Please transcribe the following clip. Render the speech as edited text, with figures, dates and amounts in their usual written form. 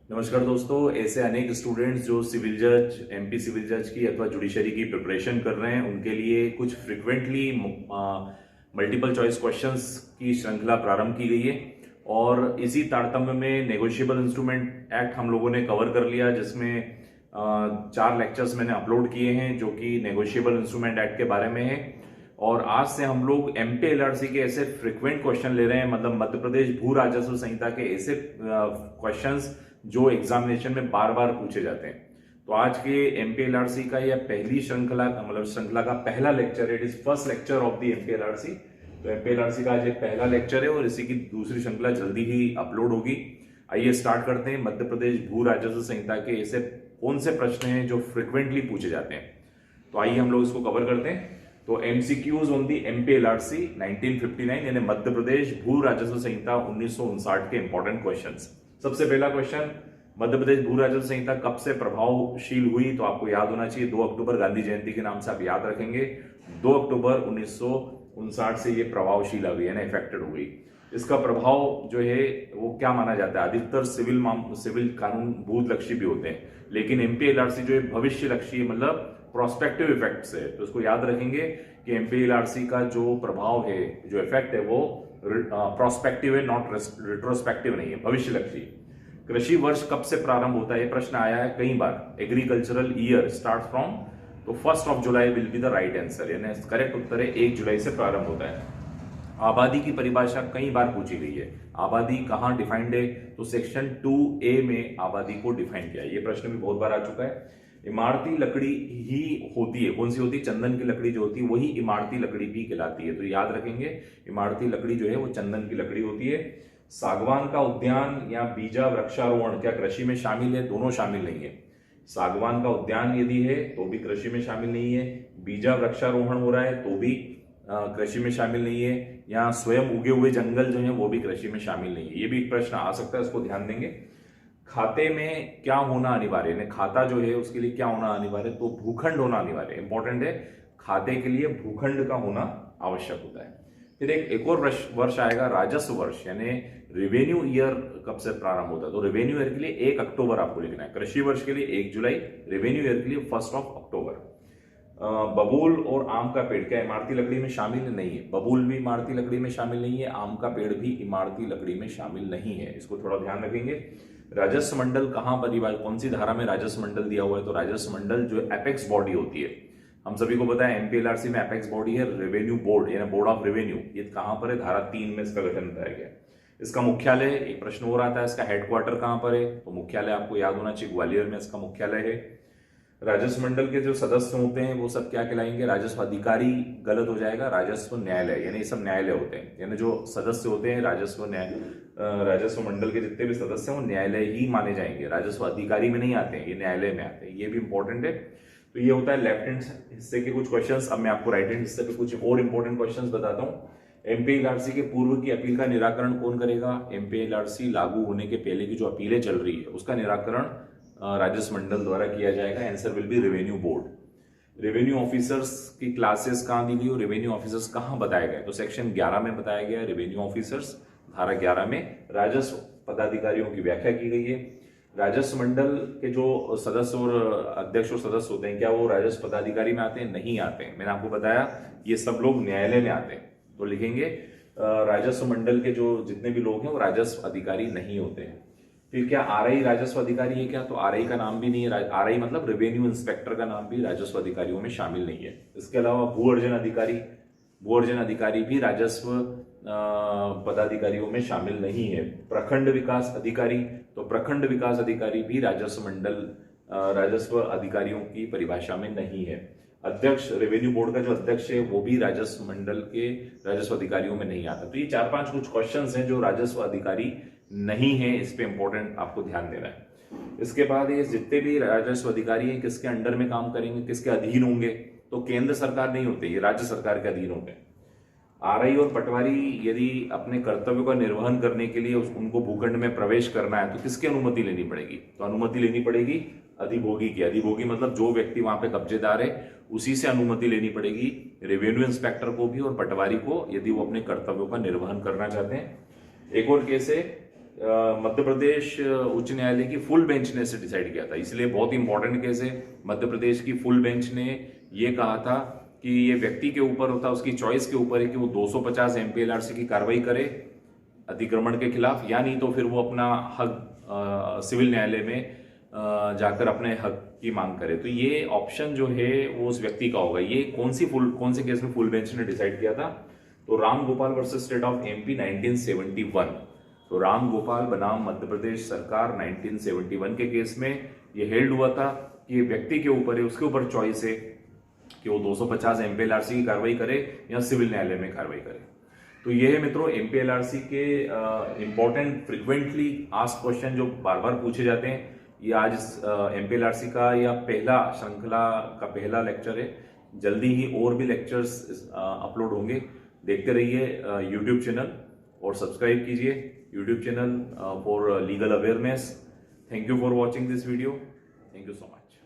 नमस्कार दोस्तों। ऐसे अनेक स्टूडेंट्स जो सिविल जज, एमपी सिविल जज की अथवा जुडिशरी की प्रिपरेशन कर रहे हैं, उनके लिए कुछ फ्रिक्वेंटली मल्टीपल चॉइस क्वेश्चंस की श्रृंखला प्रारंभ की गई है और इसी तारतम्य में नेगोशिएबल इंस्ट्रूमेंट एक्ट हम लोगों ने कवर कर लिया, जिसमें 4 लेक्चर्स मैंने अपलोड किए हैं जो कि नेगोशिएबल इंस्ट्रूमेंट एक्ट के बारे में है। और आज से हम लोग एमपी एलआरसी के ऐसे फ्रिक्वेंट क्वेश्चन ले रहे हैं, मतलब मध्य प्रदेश भू राजस्व संहिता के ऐसे क्वेश्चंस जो एग्जामिनेशन में बार बार पूछे जाते हैं। तो आज के एमपीएलआरसी का यह पहली श्रृंखला, मतलब श्रृंखला का पहला लेक्चर है। It is first lecture of the MPLRC. तो एमपीएलआरसी का आज एक पहला लेक्चर है और इसी की दूसरी श्रृंखला जल्दी ही अपलोड होगी। आइए स्टार्ट करते हैं। मध्य प्रदेश भू राजस्व संहिता के ऐसे कौन से प्रश्न हैं जो फ्रिक्वेंटली पूछे जाते हैं, तो आइए हम लोग इसको कवर करते हैं। तो एमसीक्यूज ऑन दी एमपीएलआरसी 1959, यानी मध्य प्रदेश भू राजस्व संहिता 1959 के इंपॉर्टेंट क्वेश्चंस। सबसे पहला क्वेश्चन, मध्य प्रदेश भू राजस्व संहिता कब से प्रभावशील हुई? तो आपको याद होना चाहिए 2 अक्टूबर, गांधी जयंती के नाम से आप याद रखेंगे। 2 अक्टूबर 1959 से ये प्रभावशील हुई, यानी इफेक्टेड हो गई। इसका प्रभाव जो है वो क्या माना जाता है? अधिकतर सिविल कानून भूतलक्षी भी होते हैं, लेकिन एमपीएलआरसी जो है भविष्य लक्षी, मतलब प्रोस्पेक्टिव इफेक्ट्स है। तो इसको याद रखेंगे कि एमपीएलआरसी का जो प्रभाव है, जो इफेक्ट है, वो प्रोस्पेक्टिव है, नॉट रिट्रोस्पेक्टिव नहीं है, भविष्य लक्षी। कृषि वर्ष कब से प्रारंभ होता है? ये प्रश्न आया है कई बार। एग्रीकल्चरल ईयर स्टार्ट फ्रॉम, तो 1 July will be the right answer, यानी करेक्ट उत्तर है 1 जुलाई से प्रारंभ होता है। आबादी की परिभाषा कई बार पूछी गई है। आबादी कहां डिफाइंड है? तो सेक्शन 2A में आबादी को डिफाइन किया है। ये प्रश्न भी बहुत बार आ चुका है। इमारती लकड़ी ही होती है, कौन सी होती है? चंदन की लकड़ी जो होती है वही इमारती लकड़ी भी कहलाती है। तो याद रखेंगे, इमारती लकड़ी जो है वो चंदन की लकड़ी होती है। सागवान का उद्यान या बीजा वृक्षारोहण क्या कृषि में शामिल है? दोनों शामिल नहीं है। सागवान का उद्यान यदि है तो भी कृषि में शामिल नहीं है। बीजा वृक्षारोहण हो रहा है तो भी कृषि में शामिल नहीं है। यहाँ स्वयं उगे हुए जंगल जो है वो भी कृषि में शामिल नहीं है। ये भी एक प्रश्न आ सकता है, इसको ध्यान देंगे। खाते में क्या होना अनिवार्य है? खाता जो है उसके लिए क्या होना अनिवार्य है? तो भूखंड होना अनिवार्य है, इंपॉर्टेंट है। खाते के लिए भूखंड का होना आवश्यक होता है। फिर एक और वर्ष आएगा, राजस्व वर्ष, यानी रेवेन्यू ईयर कब से प्रारंभ होता है? तो रेवेन्यू ईयर के लिए 1 अक्टूबर आपको लिखना है। कृषि वर्ष के लिए 1 जुलाई, रेवेन्यू ईयर के लिए 1 अक्टूबर। बबूल और आम का पेड़ क्या इमारती लकड़ी में शामिल नहीं है? बबूल भी इमारती लकड़ी में शामिल नहीं है, आम का पेड़ भी इमारती लकड़ी में शामिल नहीं है। इसको थोड़ा ध्यान रखेंगे। राजस्व मंडल कहां परिभाषित, कौन सी धारा में राजस्व मंडल दिया हुआ है? तो राजस्व मंडल जो एपेक्स बॉडी होती है, हम सभी को पता है एमपीएलआरसी में एपेक्स बॉडी है रेवेन्यू बोर्ड, यानी बोर्ड ऑफ रेवेन्यू। ये कहां पर है? धारा 3 में इसका गठन बताया गया। इसका मुख्यालय, एक प्रश्न हो रहा था, इसका हेडक्वार्टर कहां पर है? तो मुख्यालय आपको याद होना चाहिए, ग्वालियर में इसका मुख्यालय है। राजस्व मंडल के जो सदस्य होते हैं वो सब क्या कहलाएंगे? राजस्व अधिकारी गलत हो जाएगा, राजस्व न्यायालय, यानी ये सब न्यायालय होते हैं। यानी जो सदस्य होते हैं राजस्व मंडल के जितने भी सदस्य हैं वो न्यायालय ही माने जाएंगे, राजस्व अधिकारी में नहीं आते हैं, ये न्यायालय में आते हैं। ये भी इंपॉर्टेंट है। तो ये होता है लेफ्ट हैंड हिस्से के कुछ क्वेश्चंस। अब मैं आपको राइट हैंड हिस्से पे कुछ और इंपॉर्टेंट क्वेश्चंस बताता हूँ। एमपीएलआरसी के पूर्व की अपील का निराकरण कौन करेगा? एमपीएलआरसी लागू होने के पहले की जो अपीलें चल रही है उसका निराकरण राजस्व मंडल द्वारा किया जाएगा। Answer will be revenue board. Revenue officers की क्लासेस कहां दी गई और रेवेन्यू ऑफिसर्स कहां बताया गया? तो सेक्शन 11 में बताया गया है रेवेन्यू ऑफिसर्स। धारा 11 में राजस्व पदाधिकारियों की व्याख्या की गई है। राजस्व मंडल के जो सदस्य और अध्यक्ष और सदस्य होते हैं, क्या वो राजस्व पदाधिकारी में आते हैं? नहीं आते हैं। मैंने आपको बताया ये सब लोग न्यायालय में आते हैं। तो लिखेंगे राजस्व मंडल के जो जितने भी लोग हैं वो राजस्व अधिकारी नहीं होते हैं। फिर क्या आरआई राजस्व अधिकारी है क्या? तो आरआई का नाम भी नहीं है। आरआई मतलब रेवेन्यू इंस्पेक्टर का नाम भी राजस्व अधिकारियों में शामिल नहीं है। इसके अलावा भू अर्जन अधिकारी भी राजस्व पदाधिकारियों में शामिल नहीं है। प्रखंड विकास अधिकारी, तो प्रखंड विकास अधिकारी भी राजस्व अधिकारियों की परिभाषा में नहीं है। अध्यक्ष, रेवेन्यू बोर्ड का जो अध्यक्ष है वो भी राजस्व मंडल के राजस्व अधिकारियों में नहीं आता। तो ये 4-5 कुछ क्वेश्चंस हैं जो राजस्व अधिकारी नहीं है, इस पे इंपॉर्टेंट आपको ध्यान देना है। इसके बाद ये जितने भी राजस्व अधिकारी हैं किसके अंडर में काम करेंगे, किसके अधीन होंगे? तो केंद्र सरकार नहीं होते, ये राज्य सरकार के अधीन होते हैं। आरआई और पटवारी यदि अपने कर्तव्यों का निर्वहन करने के लिए उनको भूखंड में प्रवेश करना है तो किसकी अनुमति लेनी पड़ेगी? तो अनुमति लेनी पड़ेगी अधिभोगी की। अधिभोगी मतलब जो व्यक्ति वहां पे कब्जेदार है उसी से अनुमति लेनी पड़ेगी, रेवेन्यू इंस्पेक्टर को भी और पटवारी को, यदि वो अपने कर्तव्यों का निर्वहन करना चाहते हैं। एक और केस है मध्य प्रदेश उच्च न्यायालय की फुल बेंच ने इसे डिसाइड किया था, इसलिए बहुत इंपॉर्टेंट केस है। मध्य प्रदेश की फुल बेंच ने ये कहा था कि ये व्यक्ति के ऊपर होता है, उसकी चॉइस के ऊपर है कि वो 250 MPLRC की कार्रवाई करे अतिक्रमण के खिलाफ, या नहीं तो फिर वो अपना हक सिविल न्यायालय में जाकर अपने हक की मांग करे। तो ये ऑप्शन जो है वो उस व्यक्ति का होगा। ये कौन से केस में फुल बेंच ने डिसाइड किया था? तो Ram Gopal versus state of MP 1971। तो राम गोपाल बनाम मध्य प्रदेश सरकार 1971 के केस में ये हेल्ड हुआ था कि ये व्यक्ति के ऊपर है, उसके ऊपर चॉइस है कि वो 250 MPLRC की कार्रवाई करे या सिविल न्यायालय में कार्रवाई करे। तो ये है मित्रों MPLRC के इंपॉर्टेंट फ्रिक्वेंटली आस्क्ड क्वेश्चन जो बार बार पूछे जाते हैं। ये आज MPLRC का या पहला श्रृंखला का पहला लेक्चर है। जल्दी ही और भी लेक्चर्स अपलोड होंगे। देखते रहिए YouTube चैनल और सब्सक्राइब कीजिए YouTube channel for legal awareness. Thank you for watching this video. Thank you so much.